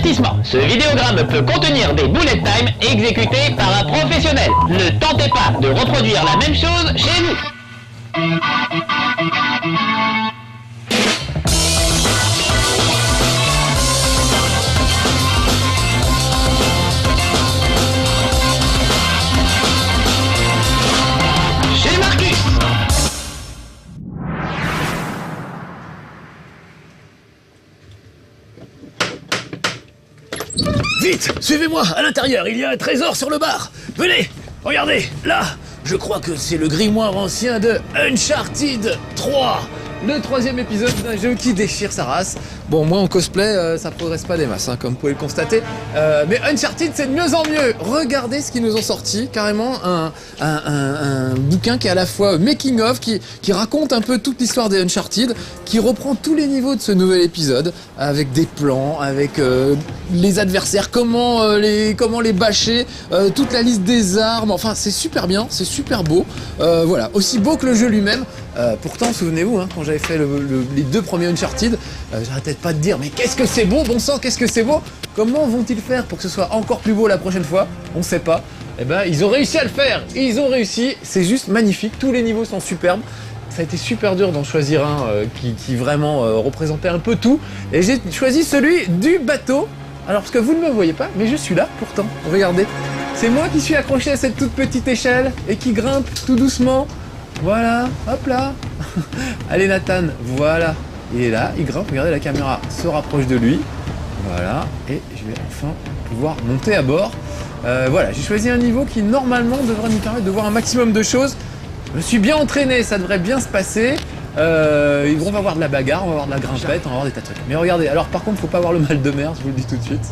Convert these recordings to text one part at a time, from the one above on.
Avertissement, ce vidéogramme peut contenir des bullet time exécutés par un professionnel. Ne tentez pas de reproduire la même chose chez vous. Chez Marcus. Vite, suivez-moi, à l'intérieur, il y a un trésor sur le bar. Venez, regardez, là, je crois que c'est le grimoire ancien de Uncharted 3. Le 3e épisode d'un jeu qui déchire sa race. Bon, moi en cosplay, ça progresse pas des masses, hein, comme vous pouvez le constater. Mais Uncharted, c'est de mieux en mieux. Regardez ce qu'ils nous ont sorti, carrément un bouquin qui est à la fois making of, qui raconte un peu toute l'histoire des Uncharted, qui reprend tous les niveaux de ce nouvel épisode, avec des plans, avec les adversaires, comment les bâcher, toute la liste des armes. Enfin, c'est super bien, c'est super beau. Voilà, aussi beau que le jeu lui-même. Pourtant, souvenez-vous, hein, quand j'avais fait les 2 premiers Uncharted, j'arrêtais pas de dire, mais qu'est-ce que c'est beau, bon sang, qu'est-ce que c'est beau. Comment vont-ils faire pour que ce soit encore plus beau la prochaine fois? On sait pas. Eh ben, ils ont réussi à le faire. Ils ont réussi. C'est juste magnifique. Tous les niveaux sont superbes. Ça a été super dur d'en choisir un qui vraiment représentait un peu tout. Et j'ai choisi celui du bateau. Alors, parce que vous ne me voyez pas, mais je suis là pourtant. Regardez. C'est moi qui suis accroché à cette toute petite échelle et qui grimpe tout doucement. Voilà, hop là. Allez Nathan, voilà. Il est là, il grimpe, regardez, la caméra se rapproche de lui. Voilà, et je vais enfin pouvoir monter à bord. Voilà, j'ai choisi un niveau qui normalement devrait nous permettre de voir un maximum de choses. Je me suis bien entraîné, ça devrait bien se passer. On va voir de la bagarre, on va voir de la grimpette, on va voir des tas de trucs. Mais regardez, alors par contre, faut pas avoir le mal de mer, je vous le dis tout de suite.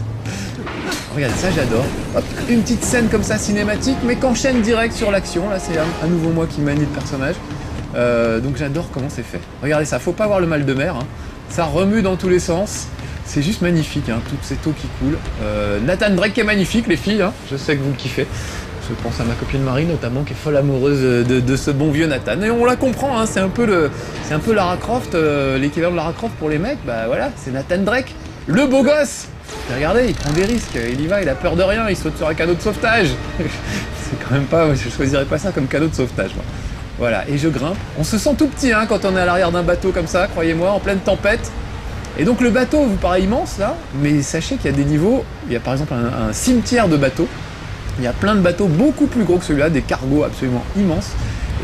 Regardez, ça j'adore. Hop, une petite scène comme ça cinématique, mais qu'enchaîne direct sur l'action. Là, c'est à nouveau moi qui manie le personnage. Donc j'adore comment c'est fait. Regardez ça, faut pas avoir le mal de mer. Hein. Ça remue dans tous les sens. C'est juste magnifique, hein, toutes ces eaux qui coulent. Nathan Drake qui est magnifique, les filles. Hein. Je sais que vous le kiffez. Je pense à ma copine Marie notamment, qui est folle amoureuse de ce bon vieux Nathan. Et on la comprend, hein, c'est un peu Lara Croft, l'équivalent de Lara Croft pour les mecs. Bah voilà, c'est Nathan Drake, le beau gosse. Et regardez, il prend des risques, il y va, il a peur de rien, il saute sur un canot de sauvetage. C'est quand même pas, je choisirais pas ça comme canot de sauvetage. Moi. Voilà, et je grimpe. On se sent tout petit hein, quand on est à l'arrière d'un bateau comme ça, croyez-moi, en pleine tempête. Et donc le bateau vous paraît immense là, mais sachez qu'il y a des niveaux, il y a par exemple un cimetière de bateaux. Il y a plein de bateaux beaucoup plus gros que celui-là, des cargos absolument immenses.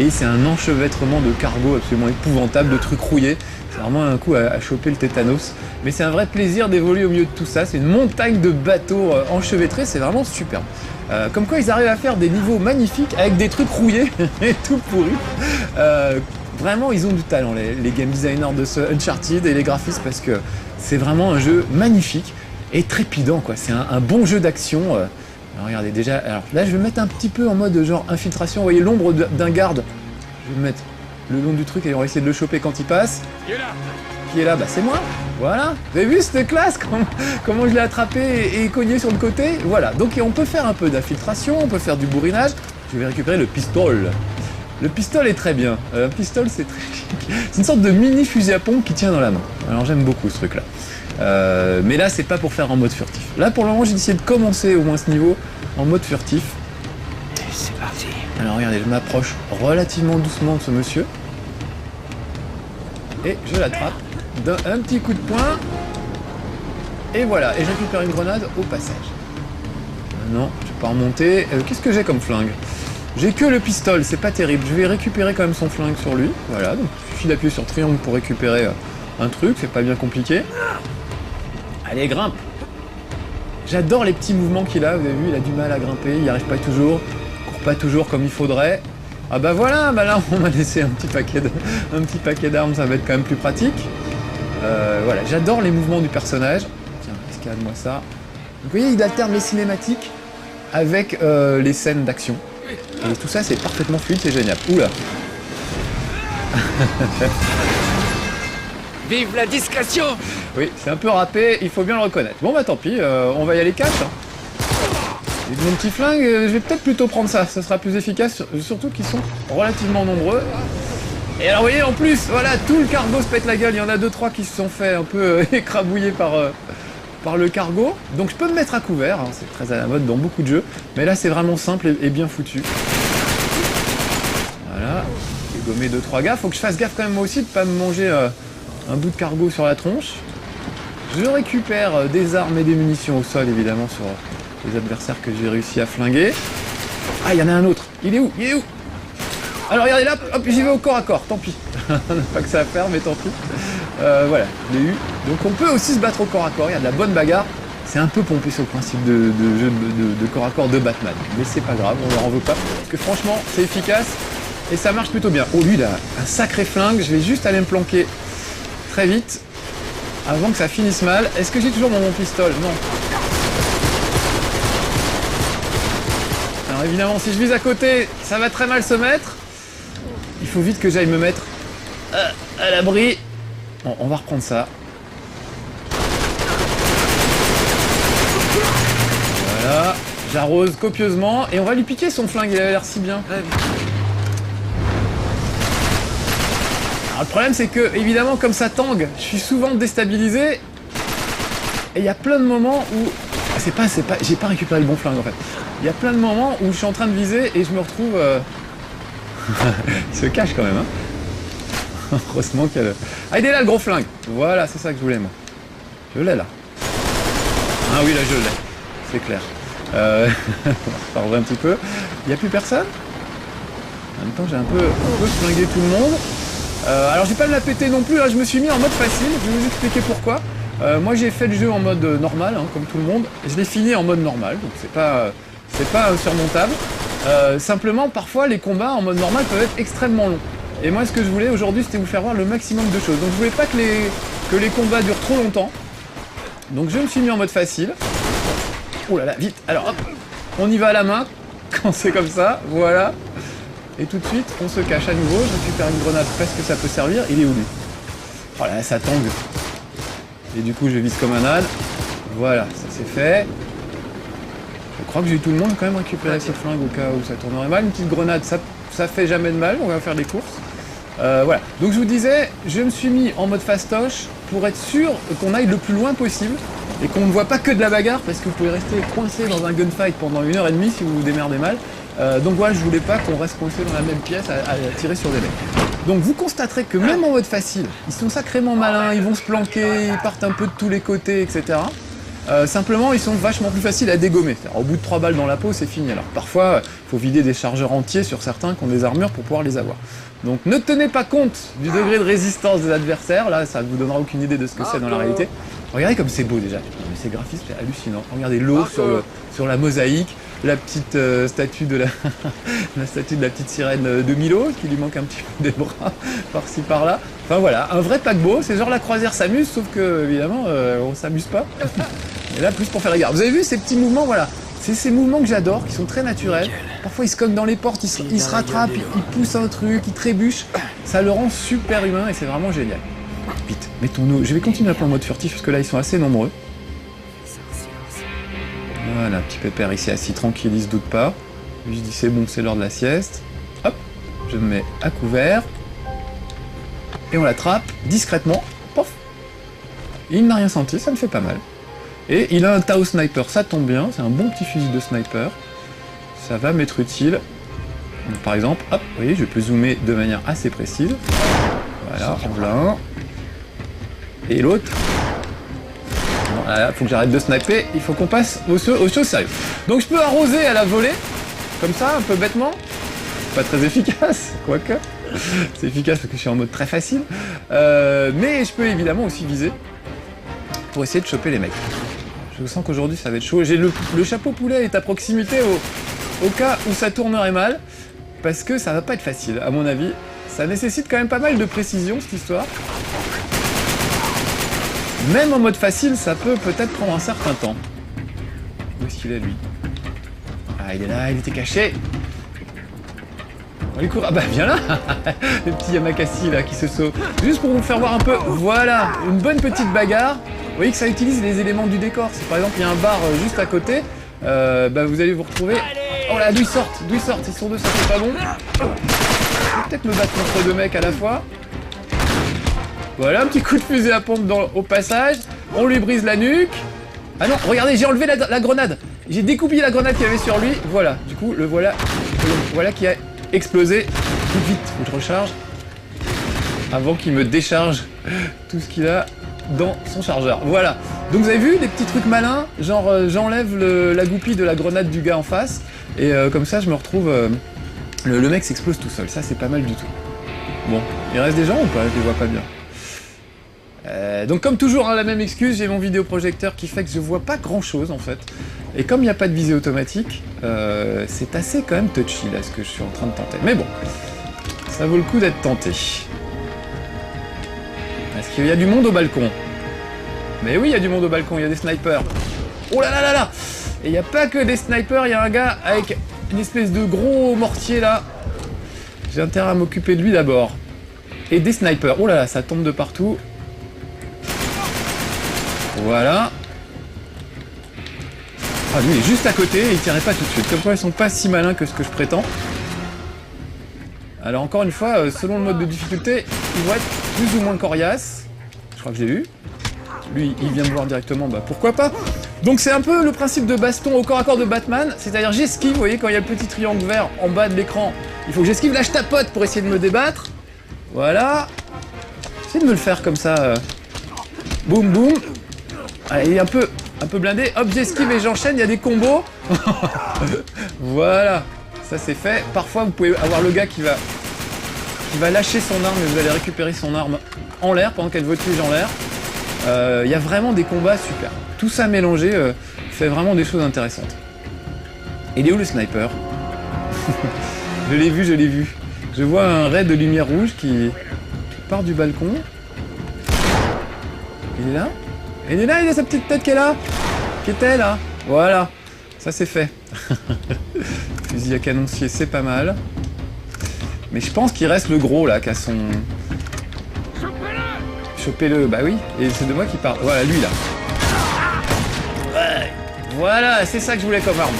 Et c'est un enchevêtrement de cargos absolument épouvantable, de trucs rouillés. C'est vraiment un coup à choper le tétanos. Mais c'est un vrai plaisir d'évoluer au milieu de tout ça. C'est une montagne de bateaux enchevêtrés, c'est vraiment superbe. Comme quoi ils arrivent à faire des niveaux magnifiques avec des trucs rouillés et tout pourris. Vraiment ils ont du talent les game designers de ce Uncharted et les graphistes parce que c'est vraiment un jeu magnifique et trépidant quoi. C'est un bon jeu d'action. Alors regardez déjà, alors là je vais me mettre un petit peu en mode genre infiltration. Vous voyez l'ombre d'un garde. Je vais me mettre le long du truc et on va essayer de le choper quand il passe. Qui est là? Bah c'est moi. Voilà. Vous avez vu cette classe comment je l'ai attrapé et cogné sur le côté? Voilà. Donc on peut faire un peu d'infiltration, on peut faire du bourrinage. Je vais récupérer le pistolet. Le pistolet est très bien. Un pistolet c'est très chic. C'est une sorte de mini fusil à pompe qui tient dans la main. Alors j'aime beaucoup ce truc là. Mais là c'est pas pour faire en mode furtif. Là pour le moment j'ai décidé de commencer au moins ce niveau en mode furtif. Et c'est parti. Alors regardez, je m'approche relativement doucement de ce monsieur. Et je l'attrape d'un petit coup de poing. Et voilà, et je récupère une grenade au passage. Non, je vais pas remonter. Qu'est-ce que j'ai comme flingue? J'ai que le pistolet, c'est pas terrible. Je vais récupérer quand même son flingue sur lui. Voilà, donc il suffit d'appuyer sur triangle pour récupérer un truc, c'est pas bien compliqué. Allez, grimpe. J'adore les petits mouvements qu'il a, vous avez vu, il a du mal à grimper, il n'y arrive pas toujours, il court pas toujours comme il faudrait. Ah bah voilà, bah là on m'a laissé un petit paquet d'armes, ça va être quand même plus pratique. Voilà, j'adore les mouvements du personnage. Tiens, escalade-moi ça. Donc, vous voyez, il alterne les cinématiques avec les scènes d'action. Et tout ça, c'est parfaitement fluide, c'est génial. Oula. Vive la discrétion! Oui, c'est un peu râpé, il faut bien le reconnaître. Bon bah tant pis, on va y aller cash. Hein. Et de mon petit flingue, je vais peut-être plutôt prendre ça sera plus efficace, surtout qu'ils sont relativement nombreux. Et alors vous voyez, en plus, voilà, tout le cargo se pète la gueule, il y en a 2-3 qui se sont fait un peu écrabouiller par par le cargo. Donc je peux me mettre à couvert, hein, c'est très à la mode dans beaucoup de jeux. Mais là c'est vraiment simple et bien foutu. Voilà, j'ai gommé 2-3 gars. Faut que je fasse gaffe quand même moi aussi de pas me manger un bout de cargo sur la tronche. Je récupère des armes et des munitions au sol évidemment sur les adversaires que j'ai réussi à flinguer. Ah, il y en a un autre. Il est où? Il est où? Alors regardez là, hop, j'y vais au corps à corps, tant pis. Pas que ça à faire, mais tant pis. Voilà, je l'ai eu. Donc on peut aussi se battre au corps à corps, il y a de la bonne bagarre. C'est un peu pompé sur le principe de jeu de corps à corps de Batman. Mais c'est pas grave, on leur en veut pas. Parce que franchement, c'est efficace et ça marche plutôt bien. Oh lui, il a un sacré flingue, je vais juste aller me planquer très vite avant que ça finisse mal. Est-ce que j'ai toujours mon pistolet? Non. Alors évidemment, si je vise à côté, ça va très mal se mettre. Il faut vite que j'aille me mettre à l'abri. Bon, on va reprendre ça. Voilà, j'arrose copieusement et on va lui piquer son flingue, il a l'air si bien. Alors le problème c'est que, évidemment, comme ça tangue, je suis souvent déstabilisé. Et il y a plein de moments où... j'ai pas récupéré le bon flingue en fait. Il y a plein de moments où je suis en train de viser et je me retrouve... Il se cache quand même, hein. Heureusement qu'il y a le... Ah, il est là le gros flingue. Voilà, c'est ça que je voulais moi. Je l'ai là. Ah oui, là je l'ai. C'est clair. On va reparler un petit peu. Il n'y a plus personne. En même temps, j'ai un peu flingué tout le monde. Alors, je vais pas me la péter non plus. Là, je me suis mis en mode facile. Je vais vous expliquer pourquoi. Moi, j'ai fait le jeu en mode normal, hein, comme tout le monde. Et je l'ai fini en mode normal. Donc, c'est pas insurmontable. Simplement, parfois, les combats en mode normal peuvent être extrêmement longs. Et moi, ce que je voulais aujourd'hui, c'était vous faire voir le maximum de choses. Donc, je voulais pas que les combats durent trop longtemps. Donc, je me suis mis en mode facile. Oh là là, vite. Alors, hop, on y va à la main, quand c'est comme ça, voilà. Et tout de suite, on se cache à nouveau. Je récupère une grenade, parce que ça peut servir. Il est où, lui? Oh là là, ça tangue. Et du coup, je vise comme un âne. Voilà, ça c'est fait. Je crois que j'ai tout le monde quand même récupéré ce flingue au cas où ça tournerait mal. Une petite grenade, ça fait jamais de mal. On va faire des courses. Voilà. Donc je vous disais, je me suis mis en mode fastoche pour être sûr qu'on aille le plus loin possible. Et qu'on ne voit pas que de la bagarre, parce que vous pouvez rester coincé dans un gunfight pendant 1h30 si vous vous démerdez mal. Donc voilà, je voulais pas qu'on reste coincé dans la même pièce à tirer sur des mecs. Donc vous constaterez que même en mode facile, ils sont sacrément malins, ils vont se planquer, ils partent un peu de tous les côtés, etc. Simplement, ils sont vachement plus faciles à dégommer. Au bout de 3 balles dans la peau, c'est fini. Alors parfois, il faut vider des chargeurs entiers sur certains qui ont des armures pour pouvoir les avoir. Donc ne tenez pas compte du degré de résistance des adversaires, là ça ne vous donnera aucune idée de ce que c'est dans la réalité. Regardez comme c'est beau déjà, mais ces graphismes c'est hallucinant. Regardez l'eau sur la mosaïque, la petite statue de la statue de la petite sirène de Milo, qui lui manque un petit peu des bras par-ci par-là. Enfin voilà, un vrai paquebot, c'est genre la croisière s'amuse, sauf que évidemment on s'amuse pas. Et là plus pour faire la gare. Vous avez vu ces petits mouvements, voilà. C'est ces mouvements que j'adore, qui sont très naturels. Parfois, ils se cognent dans les portes, ils se rattrapent, ils poussent un truc, ils trébuchent. Ça le rend super humain et c'est vraiment génial. Vite, mettons-nous. Je vais continuer un peu en mode furtif parce que là, ils sont assez nombreux. Voilà, petit pépère ici assis tranquille, il se doute pas. Lui, je dis c'est bon, c'est l'heure de la sieste. Hop, je me mets à couvert. Et on l'attrape discrètement. Pof. Il n'a rien senti, ça me fait pas mal. Et il a un Tao Sniper, ça tombe bien, c'est un bon petit fusil de sniper. Ça va m'être utile. Donc, par exemple, hop, vous voyez, je peux zoomer de manière assez précise. Voilà, voilà un. Et l'autre. Voilà, faut que j'arrête de sniper, il faut qu'on passe aux choses sérieuses. Donc je peux arroser à la volée, comme ça, un peu bêtement. Pas très efficace, quoique. C'est efficace parce que je suis en mode très facile. Mais je peux évidemment aussi viser pour essayer de choper les mecs. Je sens qu'aujourd'hui ça va être chaud. J'ai le chapeau poulet est à proximité au cas où ça tournerait mal, parce que ça va pas être facile, à mon avis. Ça nécessite quand même pas mal de précision, cette histoire. Même en mode facile, ça peut peut-être prendre un certain temps. Où est-ce qu'il est, lui? Ah, il est là, il était caché. On lui court. Ah bah, viens là. Le petit Yamakasi, là, qui se sauve. Juste pour vous faire voir un peu, voilà, une bonne petite bagarre. Vous voyez que ça utilise les éléments du décor. Si par exemple il y a un bar juste à côté, bah, vous allez vous retrouver... Oh là, d'où ils sortent? Ils sont deux, ça c'est pas bon. Je vais peut-être me battre contre deux mecs à la fois. Voilà, un petit coup de fusil à pompe au passage. On lui brise la nuque. Ah non, regardez, j'ai enlevé la grenade. J'ai découpé la grenade qu'il y avait sur lui. Voilà, du coup, le voilà qui a explosé. Tout vite, faut que je recharge. Avant qu'il me décharge tout ce qu'il a dans son chargeur. Voilà. Donc vous avez vu, des petits trucs malins. Genre, j'enlève la goupille de la grenade du gars en face. Et comme ça, je me retrouve... le mec s'explose tout seul. Ça, c'est pas mal du tout. Bon, il reste des gens ou pas? Je les vois pas bien. Donc comme toujours, hein, la même excuse, j'ai mon vidéoprojecteur qui fait que je vois pas grand chose en fait. Et comme il n'y a pas de visée automatique, c'est assez quand même touchy là ce que je suis en train de tenter. Mais bon, ça vaut le coup d'être tenté. Est-ce qu'il y a du monde au balcon? Mais oui, il y a du monde au balcon, il y a des snipers. Oh là là là là! Et il n'y a pas que des snipers, il y a un gars avec une espèce de gros mortier là. J'ai intérêt à m'occuper de lui d'abord. Et des snipers. Oh là là, ça tombe de partout. Voilà. Ah, lui il est juste à côté et il tirait pas tout de suite. Comme quoi ils sont pas si malins que ce que je prétends. Alors encore une fois, selon le mode de difficulté, ils vont être plus ou moins coriaces. Je crois que j'ai eu. Lui, il vient me voir directement, bah pourquoi pas. Donc c'est un peu le principe de baston au corps à corps de Batman. C'est-à-dire j'esquive, vous voyez, quand il y a le petit triangle vert en bas de l'écran, il faut que j'esquive, là je tapote pour essayer de me débattre. Voilà. J'essaie de me le faire comme ça. Boum boum. Allez, il est un peu blindé. Hop, j'esquive et j'enchaîne, il y a des combos. Voilà, ça c'est fait. Parfois, vous pouvez avoir le gars qui va lâcher son arme et vous allez récupérer son arme en l'air pendant qu'elle voltige en l'air. Il y a vraiment des combats super. Tout ça mélangé fait vraiment des choses intéressantes. Et il est où le sniper? Je l'ai vu. Je vois un ray de lumière rouge qui part du balcon. Il est là? Il est là, il a sa petite tête qui est là, qui était là. Voilà, ça c'est fait. Fusil à canoncier, c'est pas mal. Mais je pense qu'il reste le gros là, qui a son... Chopez-le, bah oui. Et c'est de moi qui parle. Voilà, lui là. Ouais. Voilà, c'est ça que je voulais comme arme.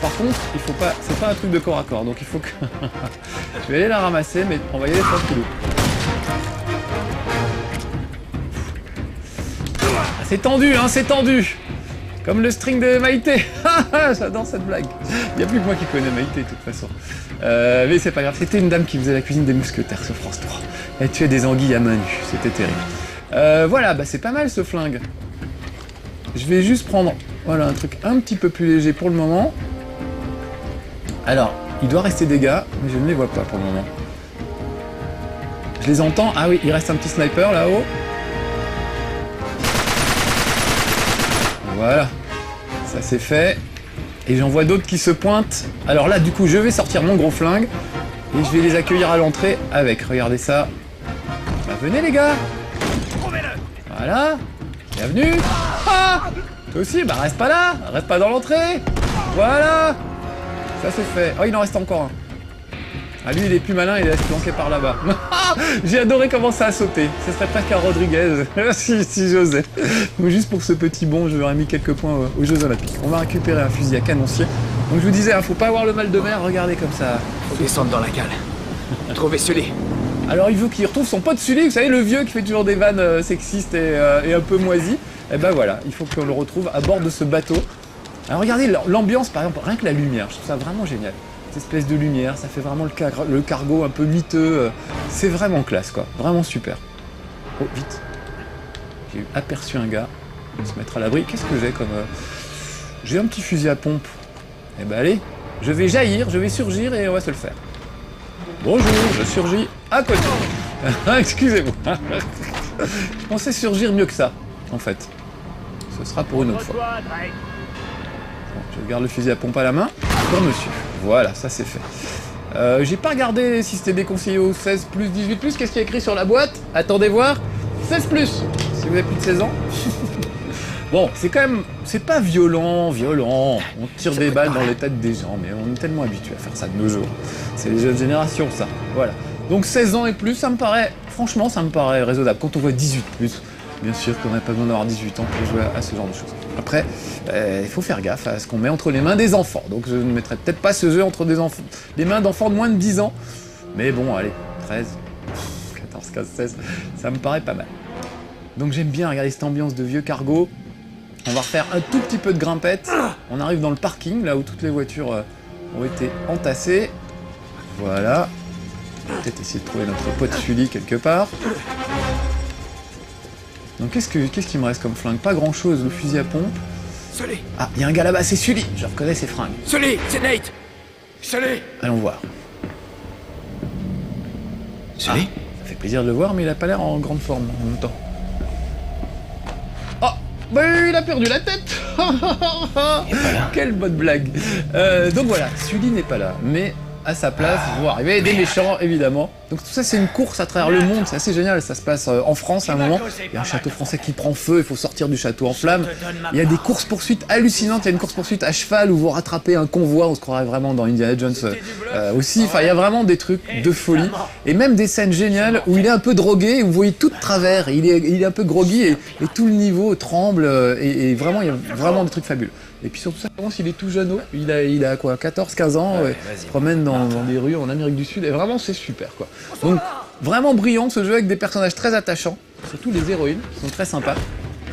Par contre, il faut pas... C'est pas un truc de corps à corps, donc il faut que... Je vais aller la ramasser, mais on va y aller tranquillou. C'est tendu, hein, c'est tendu. Comme le string de Maïté. J'adore cette blague. Il n'y a plus que moi qui connais Maïté, de toute façon. Mais c'est pas grave. C'était une dame qui faisait la cuisine des mousquetaires sur France 3. Elle tuait des anguilles à main nue. C'était terrible. Voilà, bah c'est pas mal ce flingue. Je vais juste prendre voilà, un truc un petit peu plus léger pour le moment. Alors, il doit rester des gars, mais je ne les vois pas pour le moment. Je les entends. Ah oui, il reste un petit sniper là-haut. Voilà, ça c'est fait. Et j'en vois d'autres qui se pointent. Alors là, du coup, je vais sortir mon gros flingue et je vais les accueillir à l'entrée avec. Regardez ça. Bah, venez les gars. Voilà. Bienvenue. Ah, toi aussi, bah reste pas là. Reste pas dans l'entrée. Voilà. Ça c'est fait. Oh, il en reste encore un. Ah, lui, il est plus malin, il laisse planquer par là-bas. J'ai adoré comment ça a sauté. Ce serait presque un Rodriguez, si j'osais. Donc juste pour ce petit bond, je leur ai mis quelques points aux Jeux Olympiques. On va récupérer un fusil à canoncier. Donc je vous disais, hein, faut pas avoir le mal de mer, regardez comme ça. Faut descendre dans la cale. Trouvez Sully. Alors il veut qu'il retrouve son pote Sully, vous savez, le vieux qui fait toujours des vannes sexistes et un peu moisies. Et ben voilà, il faut qu'on le retrouve à bord de ce bateau. Alors regardez l'ambiance, par exemple, rien que la lumière, je trouve ça vraiment génial. Cette espèce de lumière, ça fait vraiment le cargo un peu miteux. C'est vraiment classe, quoi. Vraiment super. Oh, vite. J'ai aperçu un gars. On va se mettre à l'abri. Qu'est-ce que j'ai comme... J'ai un petit fusil à pompe. Eh ben allez, je vais jaillir, je vais surgir et on va se le faire. Bonjour, je surgis à côté. Excusez-moi. Je pensais surgir mieux que ça, en fait. Ce sera pour une autre fois. Bon, je garde le fusil à pompe à la main. Pour monsieur. Voilà, ça c'est fait. J'ai pas regardé si c'était déconseillé au 16+, 18+. Qu'est-ce qu'il y a écrit sur la boîte? Attendez voir. 16+, si vous avez plus de 16 ans. Bon, c'est quand même... C'est pas violent. On tire des balles dans les têtes des gens, mais on est tellement habitué à faire ça de nos jours. C'est les jeunes générations, ça. Voilà. Donc 16 ans et plus, ça me paraît... Franchement, ça me paraît raisonnable. Quand on voit 18+, bien sûr qu'on n'a pas besoin d'avoir 18 ans pour jouer à ce genre de choses. Après, il faut faire gaffe à ce qu'on met entre les mains des enfants. Donc je ne mettrai peut-être pas ce jeu entre les mains d'enfants de moins de 10 ans. Mais bon, allez, 13, 14, 15, 16, ça me paraît pas mal. Donc j'aime bien regarder cette ambiance de vieux cargo. On va refaire un tout petit peu de grimpette. On arrive dans le parking, là où toutes les voitures ont été entassées. Voilà. On va peut-être essayer de trouver notre pote Sully quelque part. Donc qu'est-ce qu'il me reste comme flingue? Pas grand-chose, le fusil à pompe. Sully! Ah, il y a un gars là-bas, c'est Sully. Je reconnais ses fringues. Sully, c'est Nate! Sully! Allons voir. Sully? Ça fait plaisir de le voir, mais il a pas l'air en grande forme en même temps. Oh, bah il a perdu la tête. Quelle bonne blague. Donc voilà, Sully n'est pas là, mais à sa place vont arriver des méchants, évidemment. Donc tout ça, c'est une course à travers le monde, c'est assez génial. Ça se passe en France à un moment. Il y a un château français qui prend feu, il faut sortir du château en flammes. Il y a des courses-poursuites hallucinantes. Il y a une course-poursuite à cheval où vous rattrapez un convoi, on se croirait vraiment dans Indiana Jones aussi. Enfin, il y a vraiment des trucs de folie. Et même des scènes géniales où il est un peu drogué, et vous voyez tout de travers. Il est un peu groggy et tout le niveau tremble. Et vraiment, il y a vraiment des trucs fabuleux. Et puis surtout ça, il est tout jeune, il a quoi, 14-15 ans, il se promène dans des rues en Amérique du Sud, et vraiment c'est super quoi. Donc vraiment brillant ce jeu avec des personnages très attachants, surtout les héroïnes qui sont très sympas.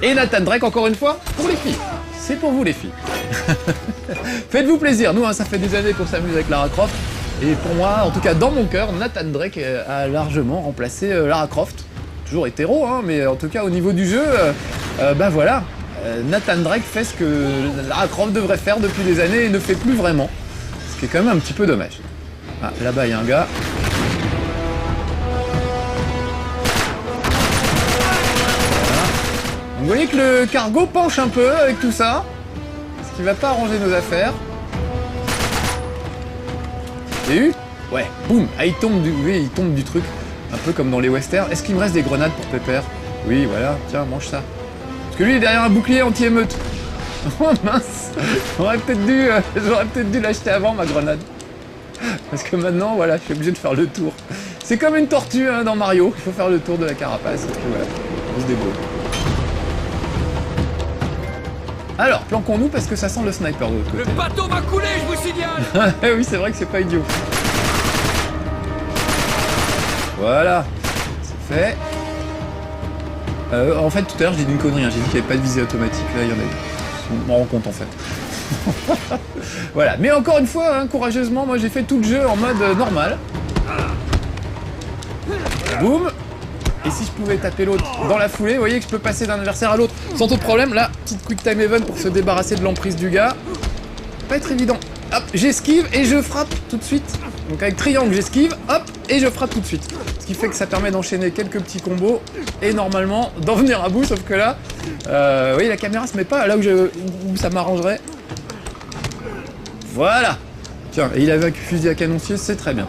Et Nathan Drake encore une fois, pour les filles. C'est pour vous les filles. Faites-vous plaisir, nous ça fait des années qu'on s'amuse avec Lara Croft, et pour moi, en tout cas dans mon cœur, Nathan Drake a largement remplacé Lara Croft. Toujours hétéro, mais en tout cas au niveau du jeu, bah voilà. Nathan Drake fait ce que Lara Croft devrait faire depuis des années et ne fait plus vraiment. Ce qui est quand même un petit peu dommage. Ah, là-bas, il y a un gars. Voilà. Donc, vous voyez que le cargo penche un peu avec tout ça. Ce qui va pas arranger nos affaires. J'ai eu? Ouais, boum. Ah, il tombe du truc. Un peu comme dans les westerns. Est-ce qu'il me reste des grenades pour Pépère? Oui, voilà. Tiens, mange ça. Parce que lui, il est derrière un bouclier anti-émeute. Oh mince. J'aurais peut-être dû l'acheter avant, ma grenade. Parce que maintenant, voilà, je suis obligé de faire le tour. C'est comme une tortue dans Mario. Il faut faire le tour de la carapace. Et puis voilà, on se débrouille. Alors, planquons-nous parce que ça sent le sniper de l'autre côté. Le bateau va couler, je vous signale! Oui, c'est vrai que c'est pas idiot. Voilà. C'est fait. En fait, tout à l'heure, j'ai dit une connerie, j'ai dit qu'il n'y avait pas de visée automatique, là, il y en a eu. On m'en rend compte, en fait. Voilà, mais encore une fois, courageusement, moi, j'ai fait tout le jeu en mode normal. Boum. Et si je pouvais taper l'autre dans la foulée, vous voyez que je peux passer d'un adversaire à l'autre sans trop de problème. Là, petite quick time event pour se débarrasser de l'emprise du gars. Pas être évident. Hop, j'esquive et je frappe tout de suite. Donc avec triangle, j'esquive, hop, et je frappe tout de suite. Ce qui fait que ça permet d'enchaîner quelques petits combos et normalement d'en venir à bout, sauf que là, vous voyez, la caméra se met pas là où ça m'arrangerait. Voilà. Tiens, et il avait un fusil à canoncier, c'est très bien.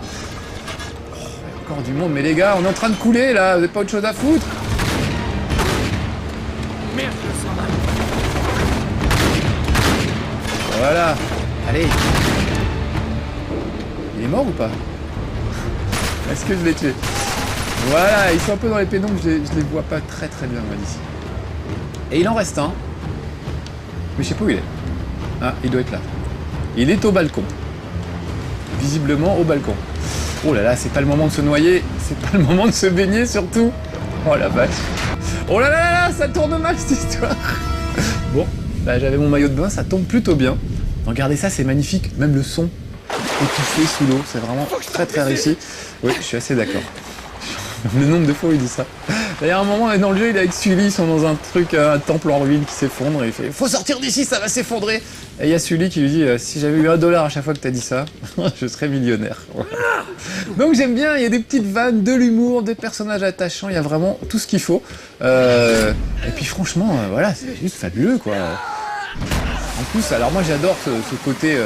Oh, encore du monde, mais les gars, on est en train de couler là, vous n'avez pas autre chose à foutre? Merde, je sens mal. Voilà. Allez. Il est mort ou pas? Est-ce que je l'ai tué? Voilà, ils sont un peu dans les pénombres, je les vois pas très bien moi d'ici. Et il en reste un. Mais je sais pas où il est. Ah, il doit être là. Il est au balcon. Visiblement au balcon. Oh là là, c'est pas le moment de se noyer, c'est pas le moment de se baigner surtout. Oh la vache. Oh là là là, ça tourne mal cette histoire. Bon, bah, j'avais mon maillot de bain, ça tombe plutôt bien. Regardez ça, c'est magnifique, même le son étouffé sous l'eau, c'est vraiment très réussi. Oui, je suis assez d'accord. Le nombre de fois où il dit ça. D'ailleurs, à un moment, dans le jeu, il est avec Sully, ils sont dans un truc, un temple en ruine qui s'effondre, et il fait « Faut sortir d'ici, ça va s'effondrer !» Et il y a Sully qui lui dit « Si j'avais eu $1 à chaque fois que t'as dit ça, je serais millionnaire. » Donc j'aime bien, il y a des petites vannes, de l'humour, des personnages attachants, il y a vraiment tout ce qu'il faut. Et puis franchement, voilà, c'est juste fabuleux, quoi. En plus, alors moi j'adore ce côté...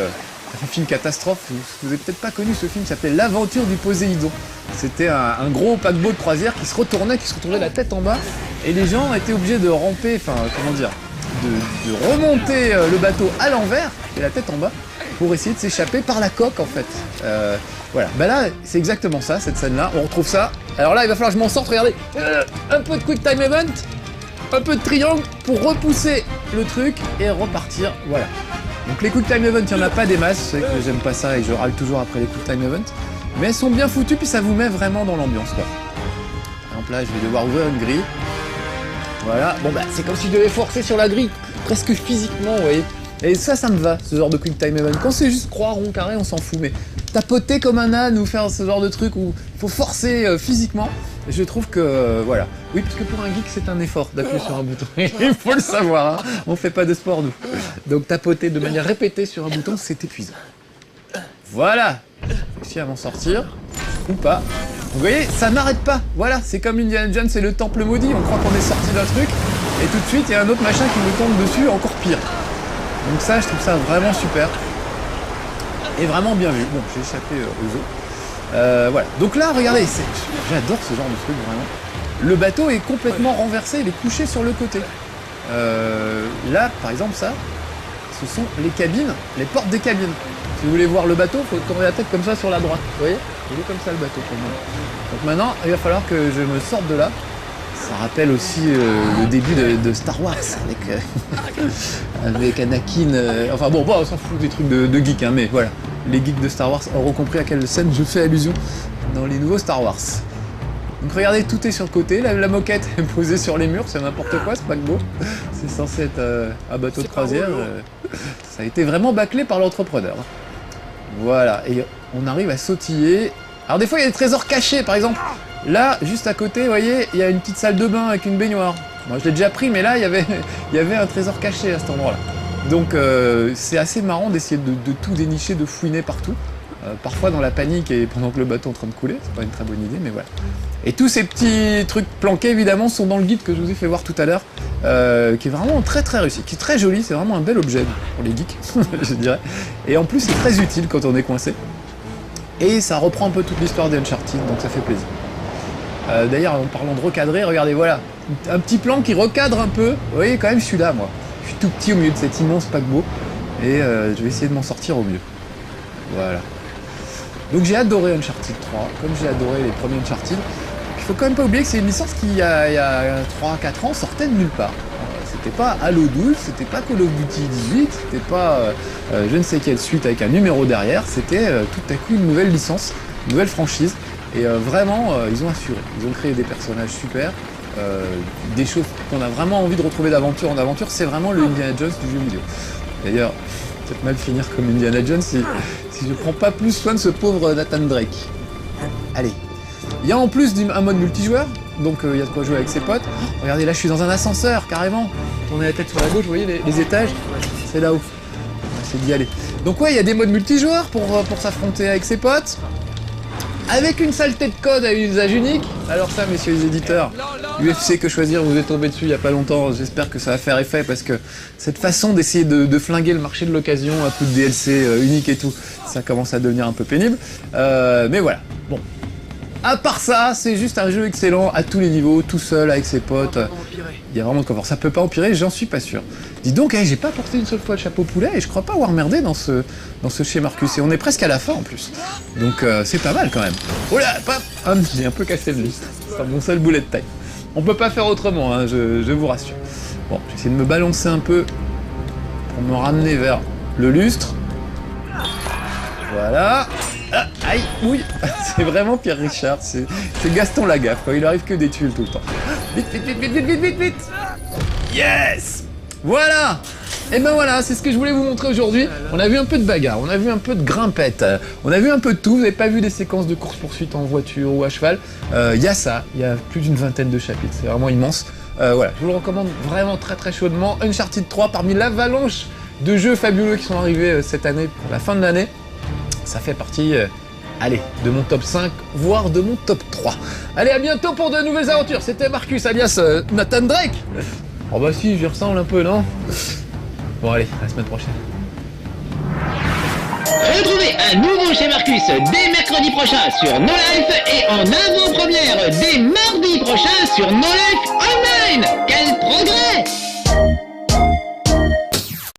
un film catastrophe, vous n'avez peut-être pas connu ce film, qui s'appelait L'Aventure du Poséidon. C'était un gros paquebot de croisière qui se retournait la tête en bas, et les gens étaient obligés de ramper, enfin comment dire, de remonter le bateau à l'envers, et la tête en bas, pour essayer de s'échapper par la coque en fait. Voilà, bah là c'est exactement ça, cette scène-là, on retrouve ça. Alors là il va falloir que je m'en sorte, regardez, un peu de quick time event, un peu de triangle pour repousser le truc et repartir, voilà. Donc les quick time events, il n'y en a pas des masses, c'est que j'aime pas ça et que je râle toujours après les quick time events. Mais elles sont bien foutues puis ça vous met vraiment dans l'ambiance quoi. Par exemple là, je vais devoir ouvrir une grille. Voilà, bon bah c'est comme si je devais forcer sur la grille presque physiquement, vous voyez. Et ça me va, ce genre de quick time event. Quand c'est juste croix, rond, carré, on s'en fout. Mais tapoter comme un âne ou faire ce genre de truc où il faut forcer physiquement, je trouve que voilà. Oui, parce que pour un geek, c'est un effort d'appuyer sur un bouton. Il faut le savoir, hein. On fait pas de sport, nous. Donc tapoter de manière répétée sur un bouton, c'est épuisant. Voilà. J'ai réussi à m'en sortir. Ou pas. Vous voyez, ça n'arrête pas. Voilà, c'est comme Indiana Jones, c'est le temple maudit. On croit qu'on est sorti d'un truc, et tout de suite, il y a un autre machin qui nous tombe dessus, encore pire. Donc ça, je trouve ça vraiment super. Et vraiment bien vu. Bon, j'ai échappé aux eaux. Voilà. Donc là, regardez, j'adore ce genre de truc, vraiment. Le bateau est complètement renversé, il est couché sur le côté. Là, par exemple, ça, ce sont les cabines, les portes des cabines. Si vous voulez voir le bateau, il faut tourner la tête comme ça sur la droite. Vous voyez? Il est comme ça le bateau pour le moment. Donc maintenant, il va falloir que je me sorte de là. Ça rappelle aussi le début de Star Wars avec Anakin. Enfin bon, on s'en fout des trucs de geeks, hein, mais voilà. Les geeks de Star Wars auront compris à quelle scène je fais allusion dans les nouveaux Star Wars. Donc regardez, tout est sur le côté. La moquette est posée sur les murs, c'est n'importe quoi, c'est paquebot. C'est censé être un bateau de croisière. Ça a été vraiment bâclé par l'entrepreneur. Voilà, et on arrive à sautiller. Alors des fois, il y a des trésors cachés, par exemple. Là, juste à côté, vous voyez, il y a une petite salle de bain avec une baignoire. Moi, je l'ai déjà pris, mais là, il y avait un trésor caché à cet endroit-là. Donc, c'est assez marrant d'essayer de tout dénicher, de fouiner partout. Parfois dans la panique et pendant que le bateau est en train de couler, c'est pas une très bonne idée, mais voilà. Et tous ces petits trucs planqués, évidemment, sont dans le guide que je vous ai fait voir tout à l'heure, qui est vraiment très très réussi, qui est très joli, c'est vraiment un bel objet pour les geeks, je dirais. Et en plus, c'est très utile quand on est coincé. Et ça reprend un peu toute l'histoire des Uncharted, donc ça fait plaisir. D'ailleurs, en parlant de recadrer, regardez, voilà, un petit plan qui recadre un peu. Vous voyez, quand même, je suis là, moi. Je suis tout petit au milieu de cet immense paquebot, et je vais essayer de m'en sortir au mieux. Voilà. Donc j'ai adoré Uncharted 3, comme j'ai adoré les premiers Uncharted. Il faut quand même pas oublier que c'est une licence qui, il y a 3-4 ans, sortait de nulle part. C'était pas Halo 12, c'était pas Call of Duty 18, c'était pas je ne sais quelle suite avec un numéro derrière, c'était tout à coup une nouvelle licence, une nouvelle franchise. Et vraiment, ils ont assuré. Ils ont créé des personnages super, des choses qu'on a vraiment envie de retrouver d'aventure en aventure. C'est vraiment le Indiana Jones du jeu vidéo. D'ailleurs, peut-être mal finir comme Indiana Jones si je prends pas plus soin de ce pauvre Nathan Drake. Allez. Il y a en plus un mode multijoueur, donc il y a de quoi jouer avec ses potes. Oh, regardez, là je suis dans un ascenseur, carrément. Tournez la tête sur la gauche, vous voyez les étages, c'est là-haut. On va essayer d'y aller. Donc ouais, il y a des modes multijoueurs pour s'affronter avec ses potes. Avec une saleté de code à usage unique. Alors ça, messieurs les éditeurs, UFC que choisir, vous êtes tombé dessus il y a pas longtemps. J'espère que ça va faire effet parce que cette façon d'essayer de flinguer le marché de l'occasion à coup de DLC unique et tout, ça commence à devenir un peu pénible. Mais voilà, bon. À part ça, c'est juste un jeu excellent à tous les niveaux, tout seul, avec ses potes. Il y a vraiment de confort. Ça peut pas empirer, j'en suis pas sûr. Dis donc, j'ai pas porté une seule fois le chapeau poulet et je crois pas avoir merdé dans ce chez Marcus. Et on est presque à la fin en plus. Donc c'est pas mal quand même. Oh là, paf, j'ai un peu cassé le lustre. C'est mon seul boulet de taille. On peut pas faire autrement, hein, je vous rassure. Bon, j'essaie de me balancer un peu pour me ramener vers le lustre. Voilà. Ah, aïe, oui, c'est vraiment Pierre Richard, c'est Gaston Lagaffe, quoi. Il arrive que des tuiles tout le temps. Vite, vite, vite, vite, vite, vite, vite, vite. Yes. Voilà. Et ben voilà, c'est ce que je voulais vous montrer aujourd'hui. On a vu un peu de bagarre, on a vu un peu de grimpette, on a vu un peu de tout. Vous n'avez pas vu des séquences de course-poursuite en voiture ou à cheval. Il y a ça, il y a plus d'une vingtaine de chapitres, c'est vraiment immense. Voilà, je vous le recommande vraiment très très chaudement. Uncharted 3, parmi l'avalanche de jeux fabuleux qui sont arrivés cette année, pour la fin de l'année. Ça fait partie, allez, de mon top 5, voire de mon top 3. Allez, à bientôt pour de nouvelles aventures. C'était Marcus, alias Nathan Drake. Oh bah si, j'y ressemble un peu, non? Bon allez, à la semaine prochaine. Retrouvez un nouveau chez Marcus dès mercredi prochain sur No Life et en avant-première dès mardi prochain sur No Life Online. Quel progrès!